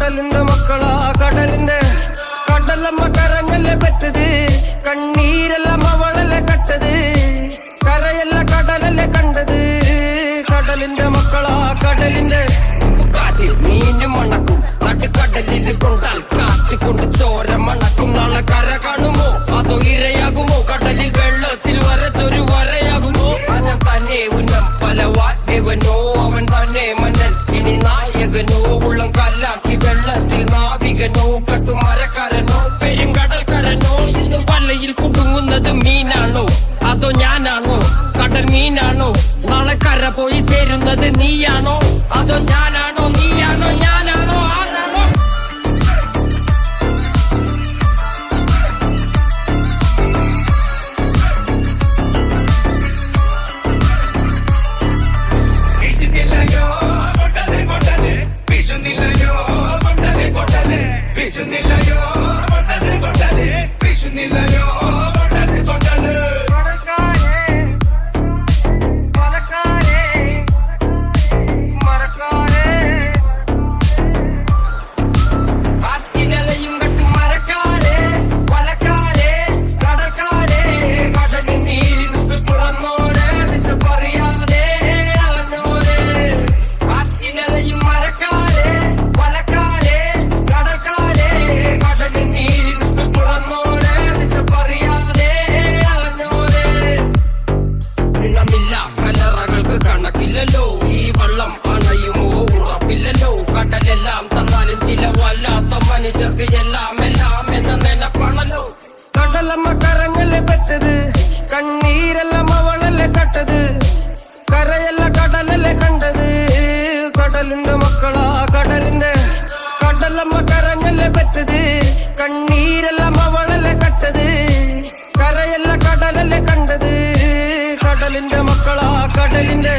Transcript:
കടലിന്റെ മക്കളാ കടലിന്റെ കടലമ്മ കരങ്ങല്ലേ പെട്ടത് കണ്ണീരെല്ലാം അവളല്ലേ കട്ടത് കരയല്ല കടലല്ലേ കണ്ടത് കടലിന്റെ മക്കളാ കടലിന്റെ കാറ്റിൽ മീനും മണക്കും നടുക്കടലിൽ കൊണ്ടാൽ കാറ്റുകൊണ്ട് ചോര മണക്കും നാളെ കര കാണുമോ അതോ ഇരയാകുമോ കടലിൽ വെള്ളത്തിൽ വരച്ചൊരു വരയാകുമോ അനം തന്നെ ഉന്നം പല വാറ്റവനോ അവൻ തന്നെ മന്നൻ ഇനി നായകനോ ഉള്ളം കല്ലാക്കി വെള്ളത്തിൽ നാവികനോ കട്ടുമരക്കാരനോ പെരുങ്കടൽക്കാരനോ ഇന്ന് വലയിൽ കുടുങ്ങുന്നത് മീനാണോ അതോ ഞാനാണോ കടൽ മീനാണോ നാളെ കര പോയി ചേരുന്നത് നീയാണോ അതോ ഞാനാണോ നീയാണോ ഞാനാണോ ആരാണോ കണക്കില്ലല്ലോ ഈ വള്ളം അണയുമോ ഉറപ്പില്ലല്ലോ കടലെല്ലാം തന്നാലും ചില വല്ലാത്ത മനുഷ്യർക്ക് എല്ലാം എല്ലാം എന്ന നിലപ്പാണല്ലോ കടലമ്മ കരങ്ങല്ലേ പെട്ടത് കണ്ണീരെല്ലാം അവളല്ലേ കട്ടത് കരയല്ല കടലല്ലേ കണ്ടത് കടലിന്റെ മക്കളാ കടലിന്റെ കടലമ്മ കരങ്ങല്ലേ പെട്ടത് കണ്ണീരെല്ലാം അവളല്ലേ കട്ടത് കരയല്ല കടലല്ലേ കണ്ടത് കടലിന്റെ മക്കളാ കടലിന്റെ